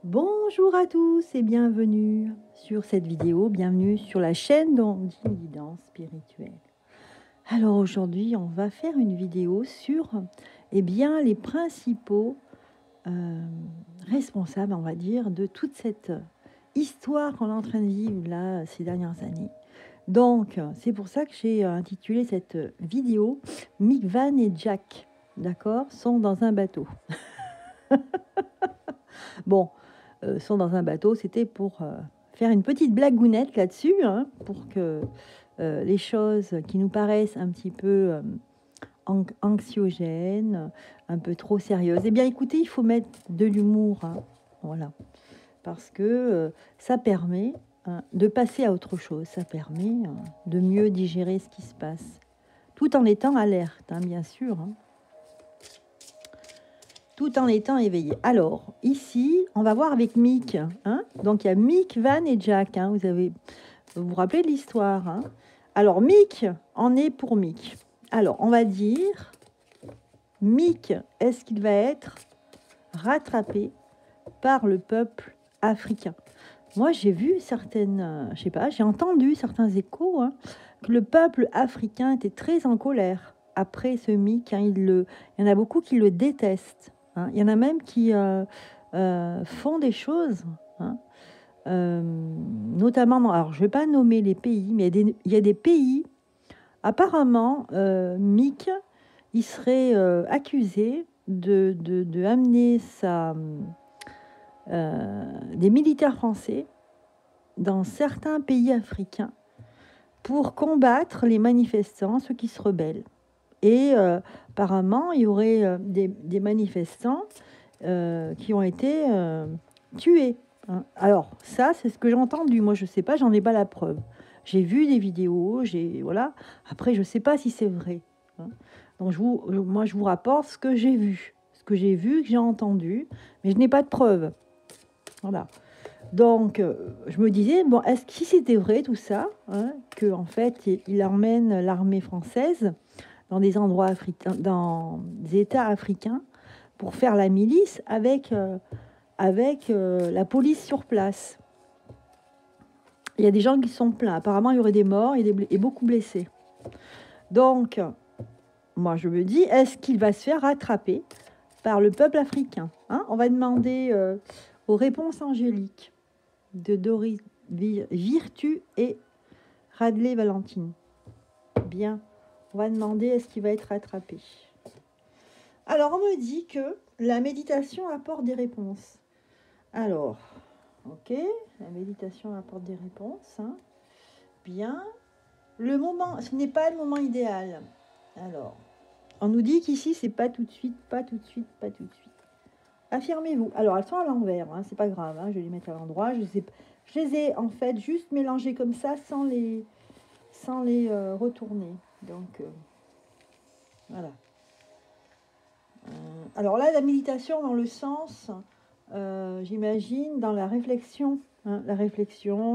Bonjour à tous et bienvenue sur cette vidéo, bienvenue sur la chaîne d'Ondine Guidance Spirituelle. Alors aujourd'hui, on va faire une vidéo sur les principaux responsables, on va dire, de toute cette histoire qu'on est en train de vivre là ces dernières années. Donc, c'est pour ça que j'ai intitulé cette vidéo Mick Van et Jack, d'accord, sont dans un bateau. Bon, sont dans un bateau, c'était pour faire une petite blagounette là-dessus, hein, pour que les choses qui nous paraissent un petit peu anxiogènes, un peu trop sérieuses, eh bien écoutez, il faut mettre de l'humour, hein, voilà, parce que ça permet de passer à autre chose, ça permet de mieux digérer ce qui se passe, tout en étant alerte, hein, bien sûr, hein, tout en étant éveillé. Alors, ici, on va voir avec Mick. Hein, donc, il y a Mick, Van et Jack. Hein, vous vous rappelez de l'histoire. Hein. Alors, Mick en est pour Mick. Alors, on va dire, Mick, est-ce qu'il va être rattrapé par le peuple africain? Moi, j'ai vu certaines, je sais pas, j'ai entendu certains échos, hein, que le peuple africain était très en colère après ce Mick. Hein, il y en a beaucoup qui le détestent. Hein. Il y en a même qui font des choses, hein, notamment, alors je ne vais pas nommer les pays, mais il y a des pays, apparemment, Mick, il serait accusé de amener des militaires français dans certains pays africains pour combattre les manifestants, ceux qui se rebellent. Et apparemment, il y aurait des manifestants qui ont été tués. Hein. Alors, ça, c'est ce que j'ai entendu. Moi, je ne sais pas, j'en ai pas la preuve. J'ai vu des vidéos, voilà. Après, je ne sais pas si c'est vrai. Hein. Donc, moi, je vous rapporte ce que j'ai vu. Ce que j'ai vu, que j'ai entendu, mais je n'ai pas de preuve. Voilà. Donc, je me disais, bon, est-ce que si c'était vrai tout ça, hein, que en fait, il emmène l'armée française dans des endroits africains, dans des États africains, pour faire la milice avec la police sur place. Il y a des gens qui sont plaints. Apparemment, il y aurait des morts et beaucoup blessés. Donc, moi, je me dis, est-ce qu'il va se faire rattraper par le peuple africain? Hein, on va demander aux réponses angéliques de Doris Virtu et Radley Valentine. Bien, on va demander est-ce qu'il va être rattrapé. Alors, on me dit que la méditation apporte des réponses. Alors, ok, la méditation apporte des réponses. Hein. Bien. Le moment, ce n'est pas le moment idéal. Alors, on nous dit qu'ici, c'est pas tout de suite, pas tout de suite, pas tout de suite. Affirmez-vous. Alors, elles sont à l'envers, hein, c'est pas grave, hein, je vais les mettre à l'endroit. Je les ai en fait juste mélangées comme ça sans les retourner. Donc, voilà. Alors là, la méditation dans le sens, j'imagine, dans la réflexion, hein,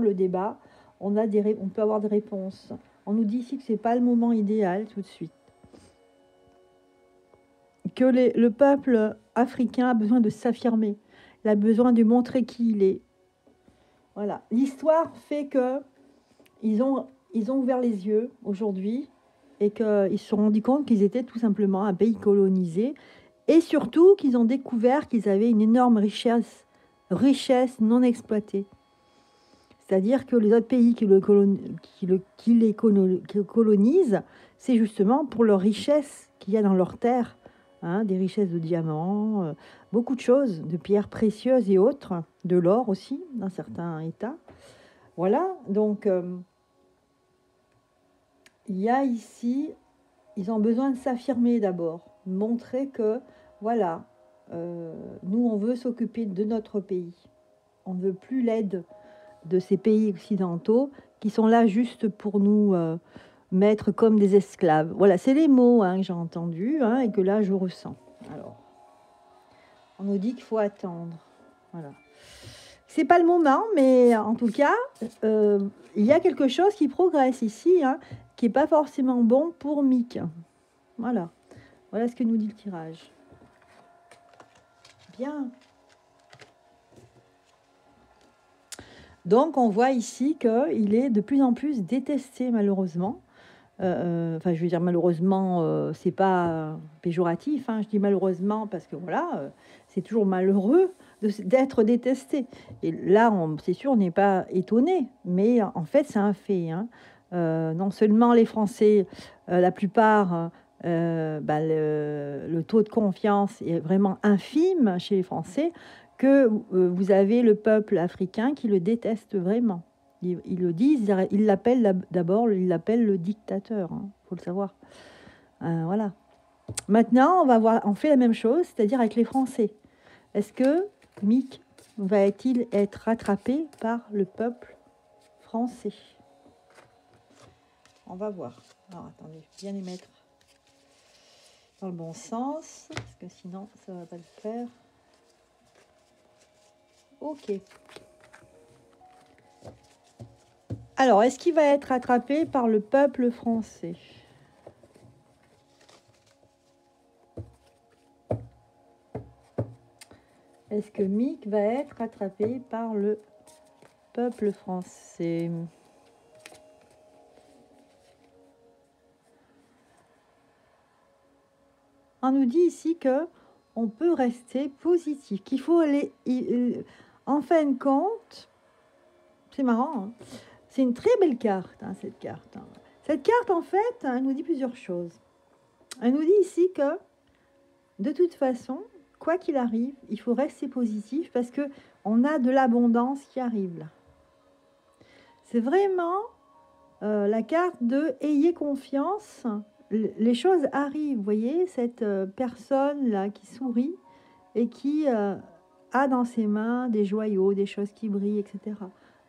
le débat, on peut avoir des réponses. On nous dit ici que ce n'est pas le moment idéal tout de suite. Que le peuple africain a besoin de s'affirmer. Il a besoin de montrer qui il est. Voilà. L'histoire fait que ils ont ouvert les yeux aujourd'hui et qu'ils se sont rendus compte qu'ils étaient tout simplement un pays colonisé et surtout qu'ils ont découvert qu'ils avaient une énorme richesse non exploitée. C'est-à-dire que les autres pays qui les colonisent, c'est justement pour leur richesse qu'il y a dans leurs terres, hein, des richesses de diamants, beaucoup de choses, de pierres précieuses et autres, de l'or aussi, dans certains États. Voilà, donc il y a ici, ils ont besoin de s'affirmer d'abord, montrer que, voilà, nous, on veut s'occuper de notre pays. On ne veut plus l'aide de ces pays occidentaux qui sont là juste pour nous mettre comme des esclaves. Voilà, c'est les mots que j'ai entendus et que là, je ressens. Alors, on nous dit qu'il faut attendre. Voilà. C'est pas le moment, mais en tout cas, il y a quelque chose qui progresse ici, qui n'est pas forcément bon pour Mick. Voilà. Voilà ce que nous dit le tirage. Bien. Donc on voit ici qu'il est de plus en plus détesté malheureusement. Enfin, je veux dire malheureusement, c'est pas péjoratif, hein, je dis malheureusement parce que voilà, c'est toujours malheureux d'être détesté. Et là, c'est sûr, on n'est pas étonné, mais en fait, c'est un fait. Hein. Non seulement les Français, la plupart, le taux de confiance est vraiment infime chez les Français, que vous avez le peuple africain qui le déteste vraiment. Ils le disent, ils l'appellent d'abord, ils l'appellent le dictateur, hein, faut le savoir. Voilà. Maintenant, on fait la même chose, c'est-à-dire avec les Français. Est-ce que Mick va-t-il être rattrapé par le peuple français? On va voir. Alors, attendez, bien les mettre dans le bon sens, parce que sinon, ça ne va pas le faire. Ok. Alors, est-ce qu'il va être rattrapé par le peuple français? Est-ce que Mick va être rattrapé par le peuple français? On nous dit ici que on peut rester positif, qu'il faut aller... En fin de compte, c'est marrant, hein, c'est une très belle carte, hein, cette carte. Hein. Cette carte, en fait, elle nous dit plusieurs choses. Elle nous dit ici que, de toute façon, quoi qu'il arrive, il faut rester positif parce que on a de l'abondance qui arrive là. C'est vraiment la carte de ayez confiance, les choses arrivent. Vous voyez, cette personne là qui sourit et qui a dans ses mains des joyaux, des choses qui brillent, etc.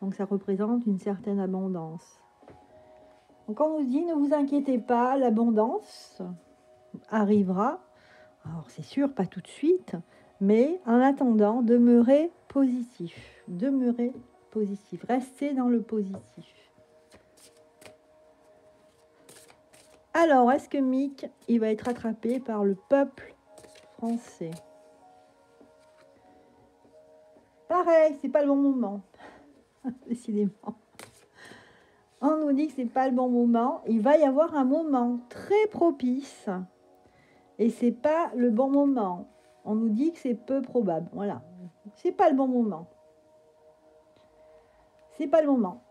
Donc ça représente une certaine abondance. Donc on nous dit, ne vous inquiétez pas, l'abondance arrivera. Alors c'est sûr, pas tout de suite, mais en attendant, demeurez positif. Demeurez positif. Restez dans le positif. Alors, est-ce que Mick, il va être rattrapé par le peuple français? Pareil, c'est pas le bon moment. Décidément. On nous dit que c'est pas le bon moment. Il va y avoir un moment très propice. Et c'est pas le bon moment. On nous dit que c'est peu probable. Voilà. C'est pas le bon moment. C'est pas le moment.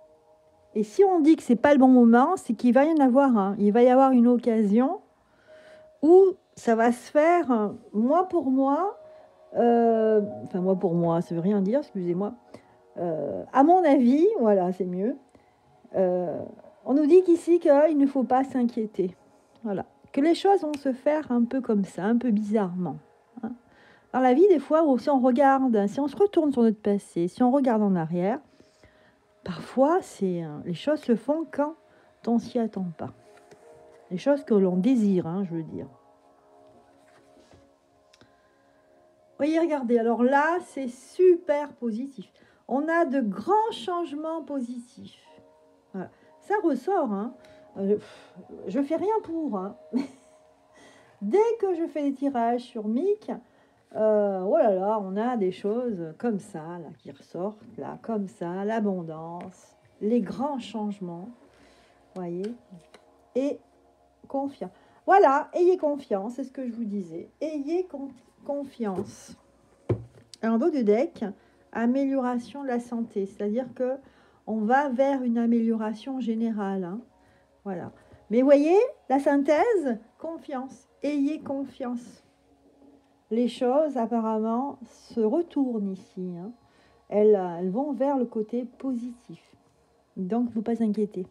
Et si on dit que c'est pas le bon moment, c'est qu'il va y en avoir un. Il va y avoir une occasion où ça va se faire mois pour mois. Enfin, moi pour moi, ça veut rien dire, excusez-moi. À mon avis, voilà, c'est mieux. On nous dit qu'ici qu'il ne faut pas s'inquiéter. Voilà. Que les choses vont se faire un peu comme ça, un peu bizarrement. Hein. Dans la vie, des fois, si on regarde, si on se retourne sur notre passé, si on regarde en arrière, parfois, les choses se font quand on s'y attend pas. Les choses que l'on désire, hein, je veux dire. Voyez, regardez, alors là, c'est super positif. On a de grands changements positifs. Voilà. Ça ressort, hein. Je fais rien pour. Hein. Dès que je fais des tirages sur Mick, oh là là, on a des choses comme ça, là, qui ressortent, là, comme ça, l'abondance, les grands changements, voyez, et confiance. Voilà, ayez confiance, c'est ce que je vous disais. Ayez confiance. En dos du deck, amélioration de la santé, c'est-à-dire que on va vers une amélioration générale. Hein. Voilà. Mais voyez, la synthèse, confiance. Ayez confiance. Les choses, apparemment, se retournent ici. Hein. Elles vont vers le côté positif. Donc, il ne faut pas s'inquiéter.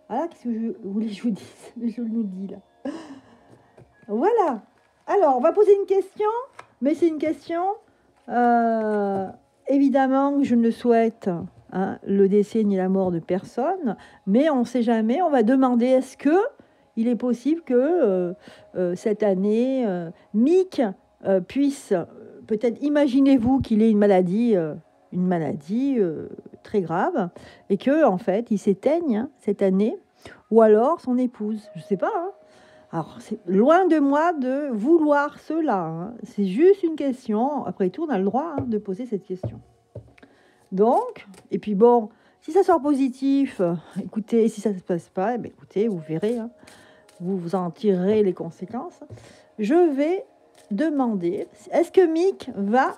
Voilà, qu'est-ce que je voulais que je vous dise. Je nous dis là. Voilà. Alors, on va poser une question, mais c'est une question... évidemment, je ne souhaite hein, le décès ni la mort de personne, mais on ne sait jamais. On va demander est-ce que il est possible que cette année, Mick puisse peut-être imaginez-vous qu'il ait une maladie très grave et que en fait il s'éteigne hein, cette année, ou alors son épouse, je ne sais pas. Hein. Alors, c'est loin de moi de vouloir cela. Hein. C'est juste une question. Après tout, on a le droit hein, de poser cette question. Donc, et puis bon, si ça sort positif, écoutez, si ça ne se passe pas, eh bien, écoutez, vous verrez, hein, vous en tirerez les conséquences. Je vais demander, est-ce que Mick va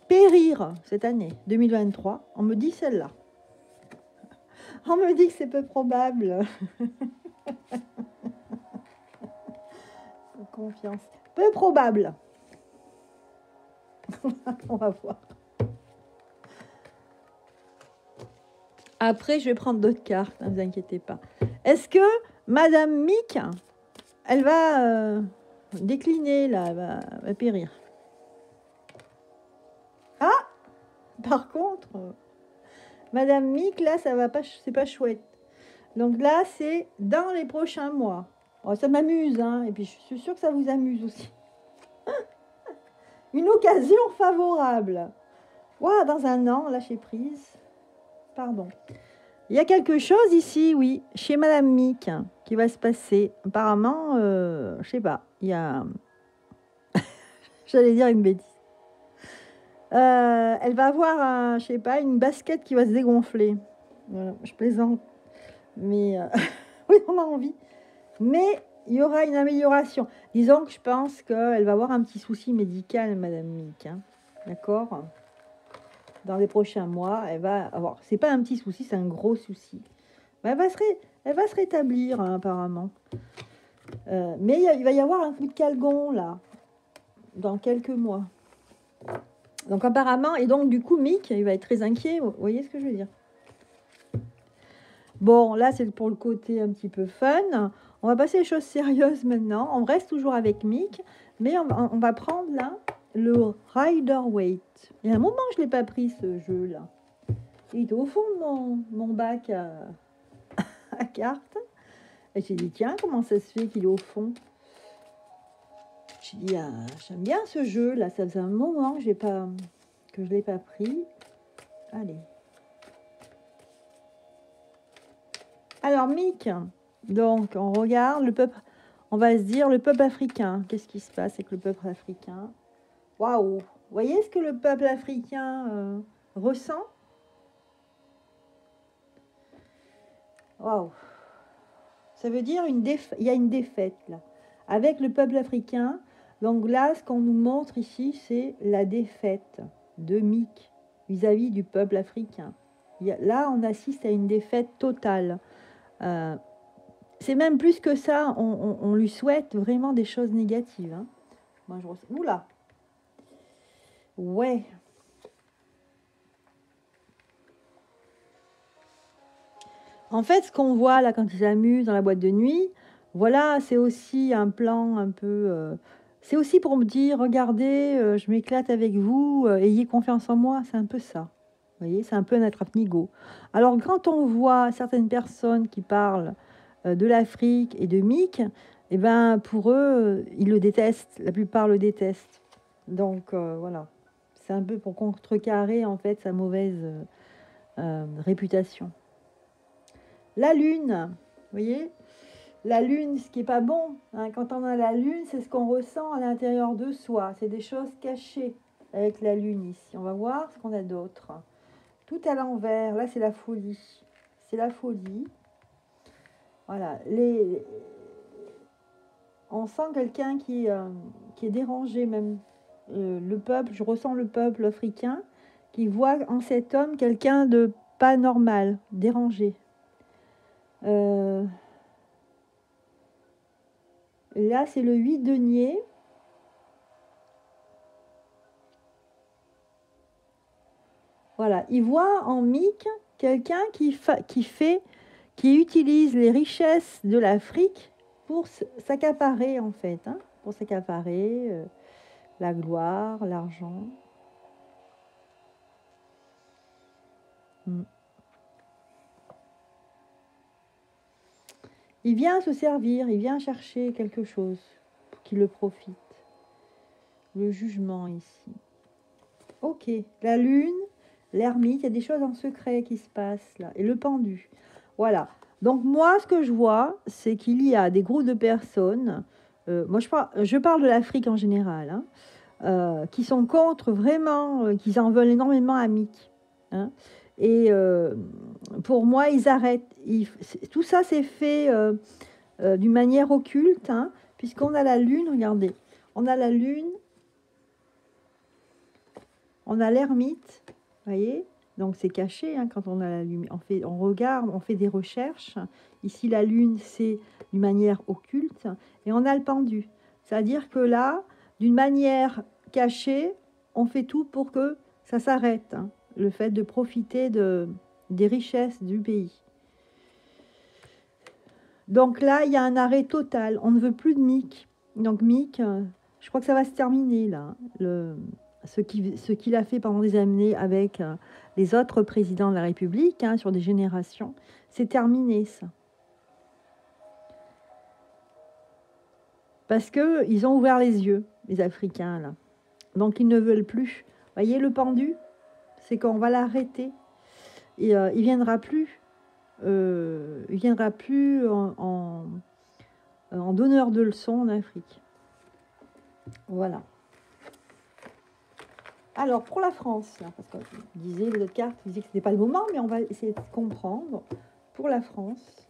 périr cette année 2023? On me dit celle-là. On me dit que c'est peu probable. Confiance. Peu probable. On va voir. Après, je vais prendre d'autres cartes, ne vous inquiétez pas. Est-ce que Madame Mick, elle va décliner, là, va périr? Ah! Par contre, Madame Mick, là, ça va pas, c'est pas chouette. Donc là, c'est dans les prochains mois. Oh, ça m'amuse, hein, et puis je suis sûre que ça vous amuse aussi. Une occasion favorable. Wow, dans un an, lâcher prise. Pardon. Il y a quelque chose ici, oui, chez Madame Mick, qui va se passer. Apparemment, je sais pas, il y a... J'allais dire une bêtise. Elle va avoir, je sais pas, une basket qui va se dégonfler. Voilà, je plaisante. Mais oui, on a envie. Mais il y aura une amélioration. Disons que je pense qu'elle va avoir un petit souci médical, Madame Mick. Hein. D'accord? Dans les prochains mois, elle va avoir... C'est pas un petit souci, c'est un gros souci. Mais elle va se rétablir, hein, apparemment. Mais il va y avoir un coup de calgon, là, dans quelques mois. Donc, apparemment... Et donc, du coup, Mick, il va être très inquiet. Vous voyez ce que je veux dire? Bon, là, c'est pour le côté un petit peu fun. On va passer aux choses sérieuses maintenant. On reste toujours avec Mick, mais on va prendre, là, le Rider-Waite. Il y a un moment, je ne l'ai pas pris, ce jeu-là. Il était au fond de mon bac à cartes. Et j'ai dit, tiens, comment ça se fait qu'il est au fond? J'ai dit, ah, j'aime bien ce jeu-là. Ça faisait un moment que je ne l'ai pas pris. Allez. Alors, Mick, donc, on regarde le peuple, on va se dire le peuple africain. Qu'est-ce qui se passe avec le peuple africain? Waouh! Vous voyez ce que le peuple africain ressent? Waouh! Ça veut dire il y a une défaite, là. Avec le peuple africain, donc là, ce qu'on nous montre ici, c'est la défaite de Mick vis-à-vis du peuple africain. Là, on assiste à une défaite totale. C'est même plus que ça, on lui souhaite vraiment des choses négatives. Hein. Moi, oula! Ouais. En fait, ce qu'on voit là quand ils s'amusent dans la boîte de nuit, voilà, c'est aussi un plan un peu... c'est aussi pour me dire, regardez, je m'éclate avec vous, ayez confiance en moi, c'est un peu ça. Vous voyez, c'est un peu un attrape-nigo. Alors, quand on voit certaines personnes qui parlent de l'Afrique et de Mick, eh ben, pour eux, ils le détestent. La plupart le détestent. Donc, voilà. C'est un peu pour contrecarrer, en fait, sa mauvaise réputation. La lune, vous voyez, la lune, ce qui n'est pas bon, hein, quand on a la lune, c'est ce qu'on ressent à l'intérieur de soi. C'est des choses cachées avec la lune ici. On va voir ce qu'on a d'autre. Tout à l'envers, là c'est la folie. C'est la folie. Voilà, on sent quelqu'un qui est dérangé même. Le peuple, je ressens le peuple africain qui voit en cet homme quelqu'un de pas normal, dérangé. Là, c'est le 8 denier. Voilà, il voit en Mick quelqu'un qui utilise les richesses de l'Afrique pour s'accaparer, en fait. Hein, pour s'accaparer la gloire, l'argent. Il vient se servir, il vient chercher quelque chose pour qu'il le profite. Le jugement ici. Ok, la lune, l'ermite, il y a des choses en secret qui se passent là. Et le pendu. Voilà. Donc moi, ce que je vois, c'est qu'il y a des groupes de personnes, moi je parle de l'Afrique en général, hein, qui sont contre vraiment, qu'ils en veulent énormément à Mick. Hein, Et pour moi, ils arrêtent. Tout ça, c'est fait d'une manière occulte, hein, puisqu'on a la lune, regardez. On a la lune, on a l'ermite, vous voyez? Donc c'est caché, hein, quand on a la lune. On regarde, on fait des recherches. Ici, la lune, c'est d'une manière occulte. Et on a le pendu. C'est-à-dire que là, d'une manière cachée, on fait tout pour que ça s'arrête, hein, le fait de profiter des richesses du pays. Donc là, il y a un arrêt total. On ne veut plus de Mick. Donc Mick, je crois que ça va se terminer là. Ce qu'il a fait pendant des années avec les autres présidents de la République, hein, sur des générations, c'est terminé ça. Parce qu'ils ont ouvert les yeux, les Africains, là. Donc ils ne veulent plus. Vous voyez le pendu? C'est qu'on va l'arrêter. Et il viendra plus. Il viendra plus en donneur de leçons en Afrique. Voilà. Alors, pour la France, là, parce que je disais, les autres cartes disaient que ce n'était pas le moment, mais on va essayer de comprendre. Pour la France.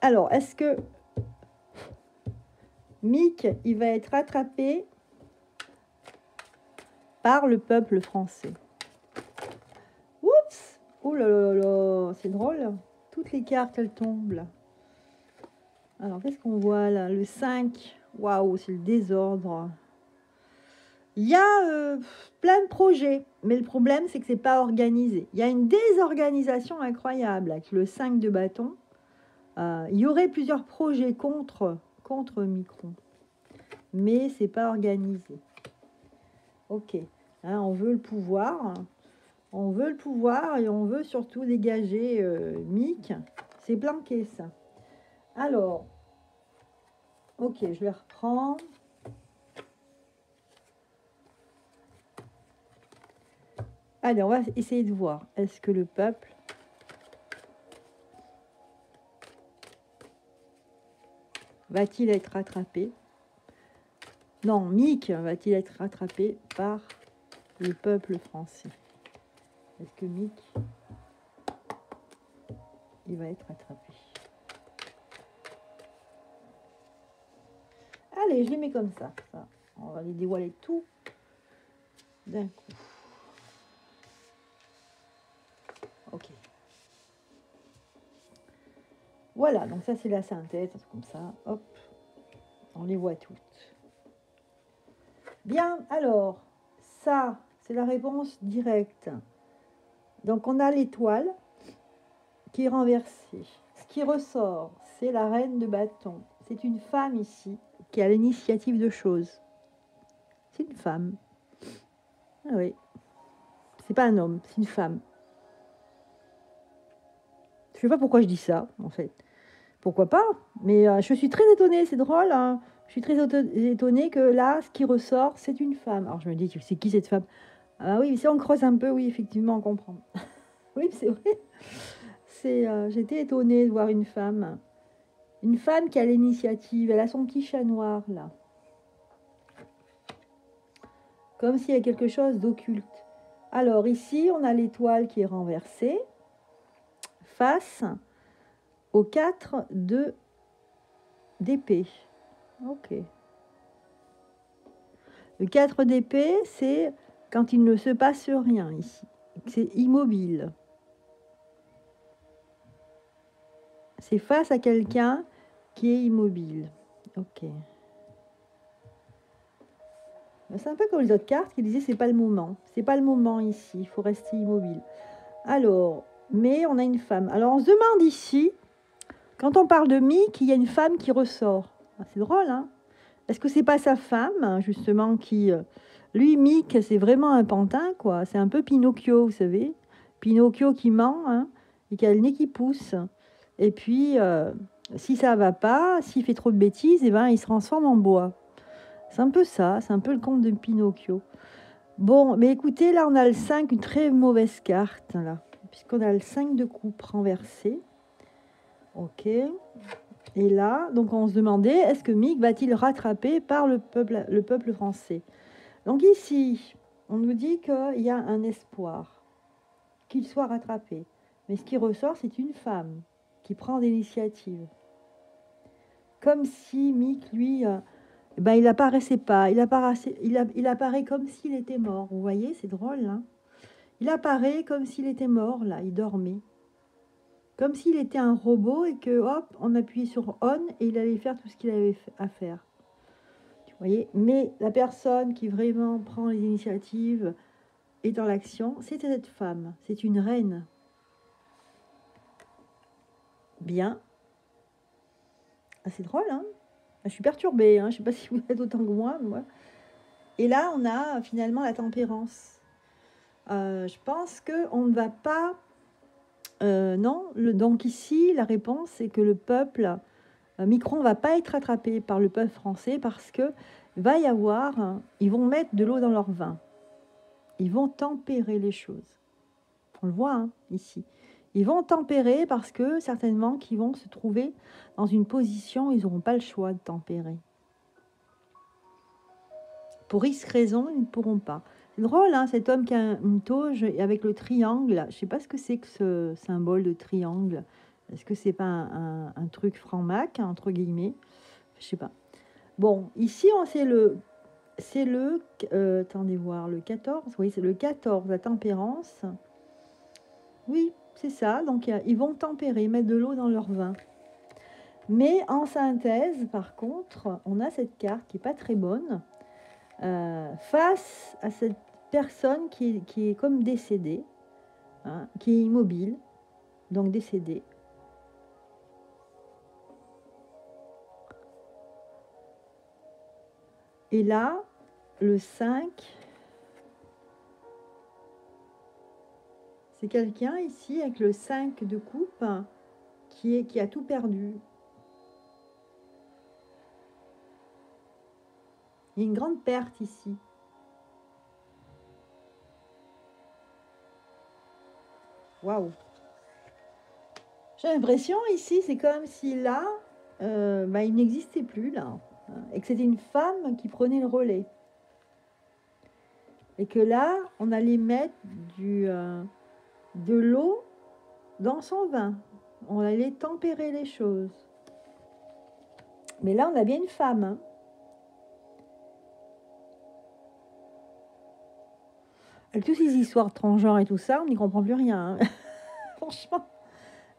Alors, est-ce que Mick, il va être rattrapé par le peuple français? Oups! Oh là là là, c'est drôle. Toutes les cartes, elles tombent là. Alors, qu'est-ce qu'on voit là? Le 5. Waouh, c'est le désordre. Il y a plein de projets, mais le problème, c'est que c'est pas organisé. Il y a une désorganisation incroyable avec le 5 de bâton. Il y aurait plusieurs projets contre Micron, mais c'est pas organisé. Ok, hein, on veut le pouvoir. On veut le pouvoir et on veut surtout dégager Mick. C'est planqué, ça. Alors, ok, je les reprends. Allez, on va essayer de voir. Est-ce que le peuple va-t-il être rattrapé? Non, Mick va-t-il être rattrapé par le peuple français? Est-ce que Mick, il va être rattrapé? Allez, je les mets comme ça. On va les dévoiler tout d'un coup. Ok. Voilà, donc ça c'est la synthèse, comme ça. Hop, on les voit toutes. Bien, alors, ça, c'est la réponse directe. Donc on a l'étoile qui est renversée. Ce qui ressort, c'est la reine de bâton. C'est une femme ici qui a l'initiative de choses. C'est une femme. Ah oui. C'est pas un homme, c'est une femme. Je sais pas pourquoi je dis ça, en fait. Pourquoi pas? Mais je suis très étonnée, c'est drôle. Hein. Je suis très étonnée que là, ce qui ressort, c'est une femme. Alors je me dis, c'est qui cette femme? Ah oui, si on creuse un peu, oui, effectivement, on comprend. Oui, c'est vrai. J'étais étonnée de voir une femme. Une femme qui a l'initiative. Elle a son petit chat noir, là. Comme s'il y a quelque chose d'occulte. Alors ici, on a l'étoile qui est renversée face aux 4 d'épée. Ok. Le 4 d'épée, c'est quand il ne se passe rien ici. C'est immobile. C'est face à quelqu'un qui est immobile. Ok. C'est un peu comme les autres cartes qui disaient c'est pas le moment. C'est pas le moment ici. Il faut rester immobile. Alors, mais on a une femme. Alors on se demande ici, quand on parle de Mick, il y a une femme qui ressort. Ah, c'est drôle, hein? Est-ce que c'est pas sa femme, justement, qui... lui, Mick, c'est vraiment un pantin, quoi. C'est un peu Pinocchio, vous savez. Pinocchio qui ment, hein, et qui a le nez qui pousse. Et puis, si ça va pas, s'il fait trop de bêtises, eh ben, il se transforme en bois. C'est un peu ça, c'est un peu le conte de Pinocchio. Bon, mais écoutez, là, on a le 5, une très mauvaise carte, là. Puisqu'on a le 5 de coupe renversé. Ok. Et là, donc on se demandait, est-ce que Mick va-t-il rattraper par le peuple français? Donc ici, on nous dit qu'il y a un espoir, qu'il soit rattrapé. Mais ce qui ressort, c'est une femme qui prend l'initiative. Comme si Mick, lui, ben, il apparaissait pas. Il apparaît comme s'il était mort. Vous voyez, c'est drôle, hein. Il apparaît comme s'il était mort, là, il dormait. Comme s'il était un robot et que, hop, on appuyait sur on et il allait faire tout ce qu'il avait à faire. Vous voyez, mais la personne qui vraiment prend les initiatives et dans l'action, c'est cette femme. C'est une reine. Bien. Ah, c'est drôle, hein. Je suis perturbée, hein. Je ne sais pas si vous êtes autant que moi, mais moi. Et là, on a finalement la tempérance. Je pense qu'on ne va pas... non, donc ici, la réponse, c'est que le peuple... Micron ne va pas être attrapé par le peuple français parce que va y avoir... ils vont mettre de l'eau dans leur vin. Ils vont tempérer les choses. On le voit, hein, ici. Ils vont tempérer parce que, certainement, qu'ils vont se trouver dans une position où ils n'auront pas le choix de tempérer. Pour X raisons, ils ne pourront pas. C'est drôle, hein, cet homme qui a une toge avec le triangle. Je ne sais pas ce que c'est que ce symbole de triangle. Est-ce que c'est pas un truc franc-mac, entre guillemets? Je ne sais pas. Bon, ici, c'est le attendez voir, le 14. Oui, c'est le 14, la tempérance. Oui, c'est ça. Donc, ils vont tempérer, mettre de l'eau dans leur vin. Mais en synthèse, par contre, on a cette carte qui n'est pas très bonne. Face à cette personne qui est comme décédée, hein, qui est immobile, donc décédée. Et là, le 5, c'est quelqu'un ici avec le 5 de coupe qui a tout perdu. Il y a une grande perte ici. Waouh! J'ai l'impression ici, c'est comme si là, il n'existait plus là, et que c'était une femme qui prenait le relais. Et que là, on allait mettre de l'eau dans son vin. On allait tempérer les choses. Mais là, on a bien une femme. Hein. Avec toutes ces histoires de transgenres et tout ça, on n'y comprend plus rien. Hein. Franchement.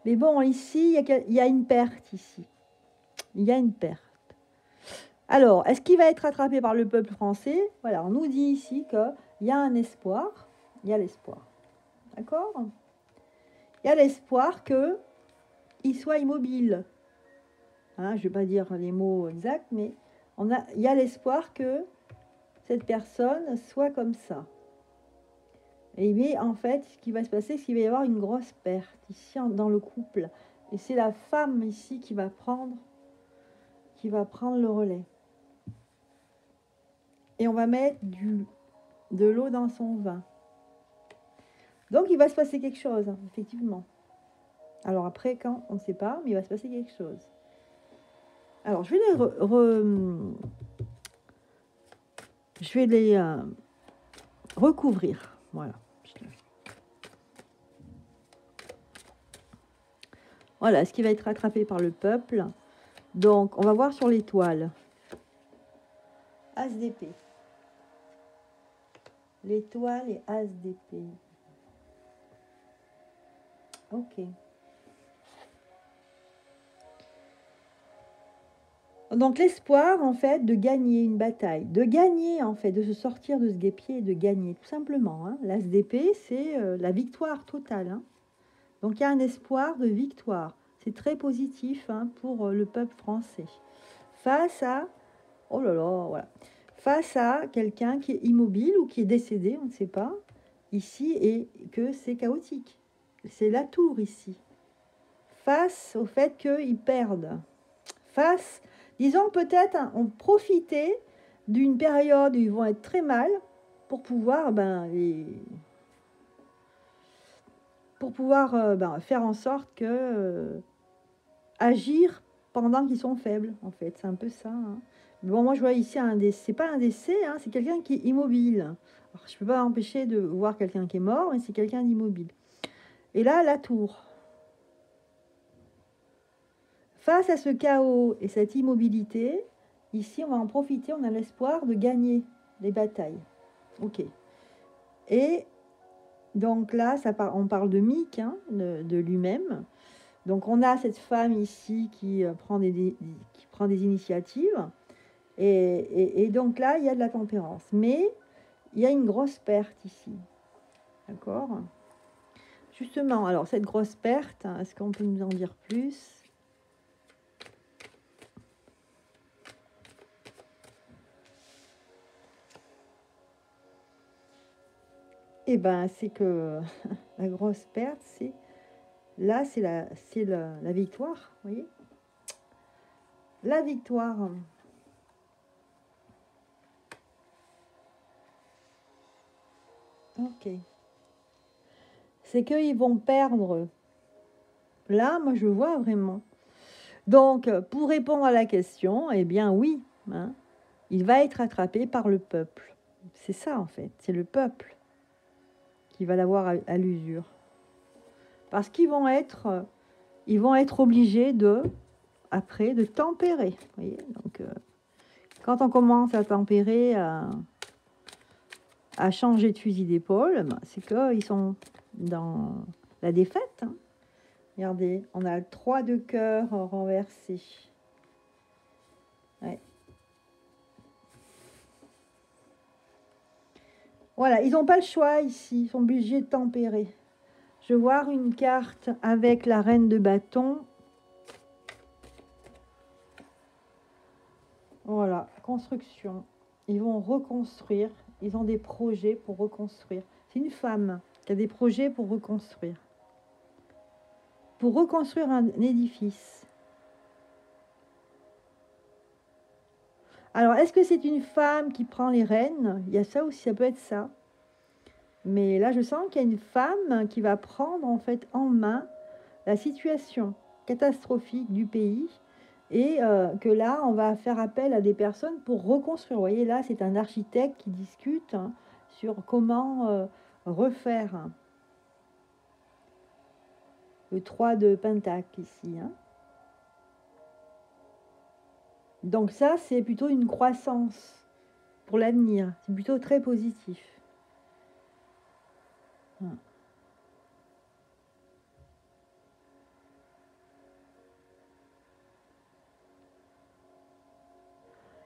Mais bon, ici, il y a une perte ici. Il y a une perte. Alors, est-ce qu'il va être rattrapé par le peuple français? Voilà, on nous dit ici qu'il y a un espoir. Il y a l'espoir. D'accord? Il y a l'espoir qu'il soit immobile. Hein, je ne vais pas dire les mots exacts, mais il y a l'espoir que cette personne soit comme ça. Et bien, en fait, ce qui va se passer, c'est qu'il va y avoir une grosse perte ici dans le couple. Et c'est la femme ici qui va prendre le relais. Et on va mettre de l'eau dans son vin. Donc, il va se passer quelque chose, hein, effectivement. Alors après, quand, on ne sait pas, mais il va se passer quelque chose. Alors, je vais les recouvrir. Voilà. Voilà, ce qui va être rattrapé par le peuple. Donc, on va voir sur l'étoile. As d'épée. L'étoile et As d'épée. Ok. Donc, l'espoir, en fait, de gagner une bataille. De gagner, en fait, de se sortir de ce guêpier et de gagner, tout simplement. Hein. L'As d'épée, c'est la victoire totale. Hein. Donc, il y a un espoir de victoire. C'est très positif hein, pour le peuple français. Face à... Oh là là, voilà. Face à quelqu'un qui est immobile ou qui est décédé, on ne sait pas, ici, et que c'est chaotique. C'est la tour ici. Face au fait qu'ils perdent. Face, disons peut-être, hein, on profitait d'une période où ils vont être très mal pour pouvoir, faire en sorte que agir pendant qu'ils sont faibles, en fait. C'est un peu ça. Hein. Bon, moi, je vois ici un décès. C'est pas un décès, hein, c'est quelqu'un qui est immobile. Alors, je peux pas empêcher de voir quelqu'un qui est mort, mais c'est quelqu'un d'immobile. Et là, la tour. Face à ce chaos et cette immobilité, ici, on va en profiter, on a l'espoir de gagner les batailles. Ok. Et donc là, on parle de Mick, hein, de lui-même. Donc on a cette femme ici qui prend des initiatives. Et donc là, il y a de la tempérance. Mais il y a une grosse perte ici. D'accord? Justement, alors cette grosse perte, est-ce qu'on peut nous en dire plus? Eh ben, c'est que la grosse perte, c'est là, c'est la victoire, vous voyez? La victoire. Ok. C'est qu'ils vont perdre. Là, moi, je vois vraiment. Donc, pour répondre à la question, eh bien, oui, hein, il va être attrapé par le peuple. C'est ça, en fait. C'est le peuple qui va l'avoir à l'usure. Parce qu'ils vont être obligés après, de tempérer. Vous voyez, donc, quand on commence à tempérer, à changer de fusil d'épaule, ben, c'est qu'ils sont dans la défaite. Hein. Regardez, on a le 3 de cœur renversé. Ouais. Voilà, ils n'ont pas le choix ici, ils sont obligés de tempérer. Je vais voir une carte avec la reine de bâton. Voilà, construction. Ils vont reconstruire, ils ont des projets pour reconstruire. C'est une femme qui a des projets pour reconstruire. Pour reconstruire un édifice. Alors, est-ce que c'est une femme qui prend les rênes? Il y a ça aussi, ça peut être ça. Mais là, je sens qu'il y a une femme qui va prendre en fait en main la situation catastrophique du pays et que là, on va faire appel à des personnes pour reconstruire. Vous voyez, là, c'est un architecte qui discute hein, sur comment refaire. Le 3 de Pentacle ici. Hein. Donc ça, c'est plutôt une croissance pour l'avenir. C'est plutôt très positif.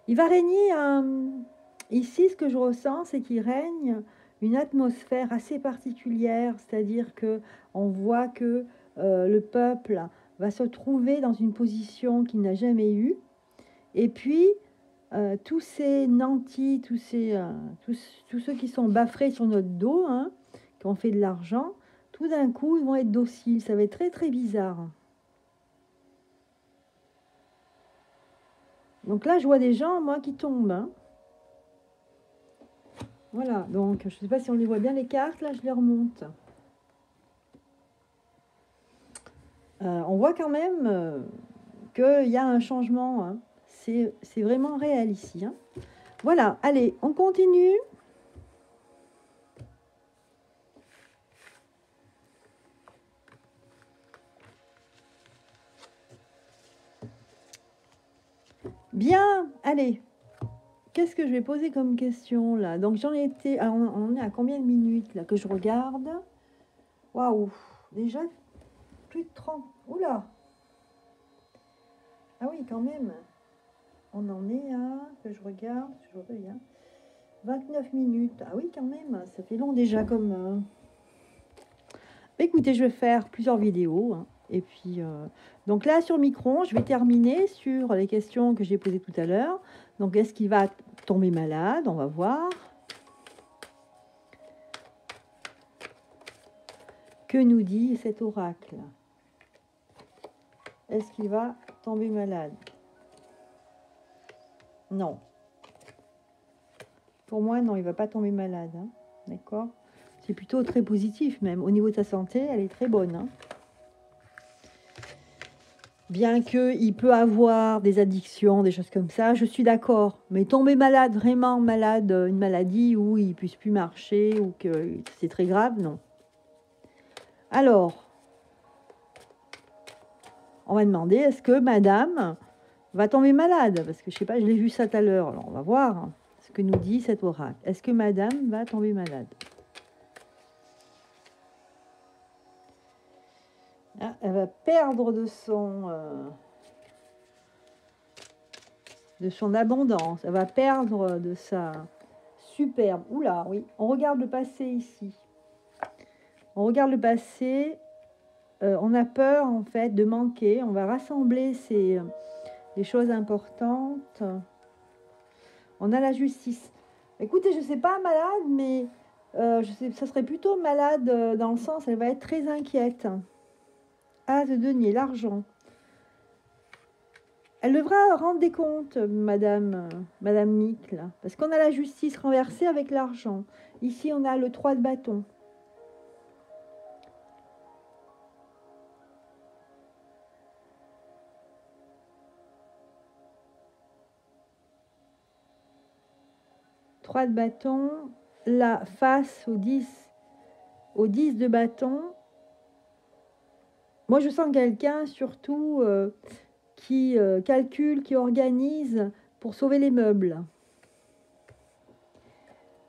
Il va régner ici, ce que je ressens, c'est qu'il règne une atmosphère assez particulière, c'est-à-dire que on voit que le peuple va se trouver dans une position qu'il n'a jamais eue, et puis tous ces nantis, tous ceux qui sont baffrés sur notre dos, hein, qui ont fait de l'argent, tout d'un coup, ils vont être dociles. Ça va être très très bizarre. Donc là, je vois des gens, moi, qui tombent. Hein. Voilà, donc je ne sais pas si on les voit bien les cartes, là je les remonte. On voit quand même qu'il y a un changement. Hein. C'est vraiment réel ici. Hein. Voilà, allez, on continue. Bien, allez. Qu'est-ce que je vais poser comme question là? Donc j'en ai été. Alors, on est à combien de minutes là que je regarde? Waouh, déjà plus de 30. Oula! Ah oui, quand même. On en est à. Que je regarde, 29 minutes. Ah oui, quand même. Ça fait long déjà comme. Écoutez, je vais faire plusieurs vidéos. Hein, et puis, donc là, sur Micron, je vais terminer sur les questions que j'ai posées tout à l'heure. Donc, est-ce qu'il va tomber malade? On va voir. Que nous dit cet oracle? Est-ce qu'il va tomber malade? Non. Pour moi, non, il ne va pas tomber malade. Hein, d'accord? C'est plutôt très positif même. Au niveau de sa santé, elle est très bonne. Hein. bien qu'il peut avoir des addictions, des choses comme ça, je suis d'accord. Mais tomber malade, vraiment malade, une maladie où il ne puisse plus marcher ou que c'est très grave, non. Alors, on va demander, est-ce que madame va tomber malade? Parce que je sais pas, je l'ai vu ça tout à l'heure. Alors, on va voir ce que nous dit cet oracle. Est-ce que madame va tomber malade? Ah, elle va perdre de son abondance. Elle va perdre de sa superbe. Oula, oui. On regarde le passé ici. On regarde le passé. On a peur, en fait, de manquer. On va rassembler les choses importantes. On a la justice. Écoutez, je ne sais pas malade, mais ça serait plutôt malade dans le sens, elle va être très inquiète. As de denier, l'argent. Elle devra rendre des comptes, Madame Mick, là, parce qu'on a la justice renversée avec l'argent. Ici, on a le 3 de bâton. De bâton, là, face au 10 de bâton. Moi, je sens quelqu'un, surtout, qui calcule, qui organise pour sauver les meubles.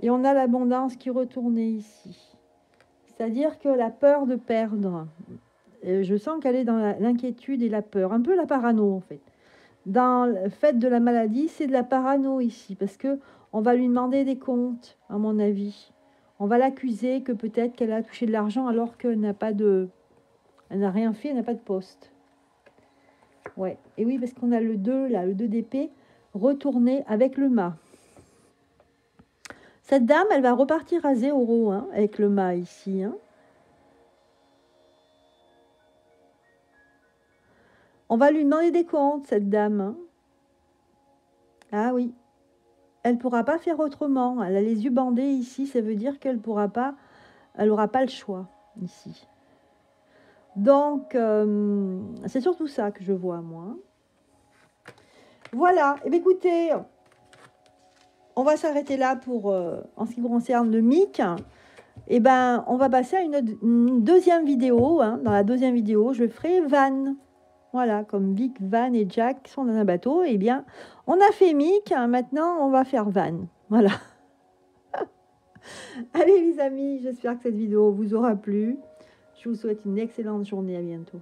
Et on a l'abondance qui retournait ici. C'est-à-dire que la peur de perdre, je sens qu'elle est dans l'inquiétude et la peur, un peu la parano en fait. Dans le fait de la maladie, c'est de la parano ici, parce que on va lui demander des comptes, à mon avis. On va l'accuser que peut-être qu'elle a touché de l'argent alors qu'elle n'a pas de... Elle n'a rien fait, elle n'a pas de poste. Ouais, et oui, parce qu'on a le 2, là, le 2 d'épée, retourné avec le mât. Cette dame, elle va repartir à 0, hein, avec le mât ici. Hein. On va lui demander des comptes, cette dame. Hein. Ah oui. Elle ne pourra pas faire autrement. Elle a les yeux bandés ici. Ça veut dire qu'elle pourra pas... Elle n'aura pas le choix, ici. Donc, c'est surtout ça que je vois, moi. Voilà. Eh bien, écoutez, on va s'arrêter là pour, en ce qui concerne le Mick. Eh ben, on va passer à une deuxième vidéo. Hein. Dans la deuxième vidéo, je ferai Van. Voilà, comme Vic, Van et Jack sont dans un bateau. Eh bien, on a fait Mick. Hein, maintenant, on va faire Van. Voilà. Allez, les amis, j'espère que cette vidéo vous aura plu. Je vous souhaite une excellente journée. À bientôt.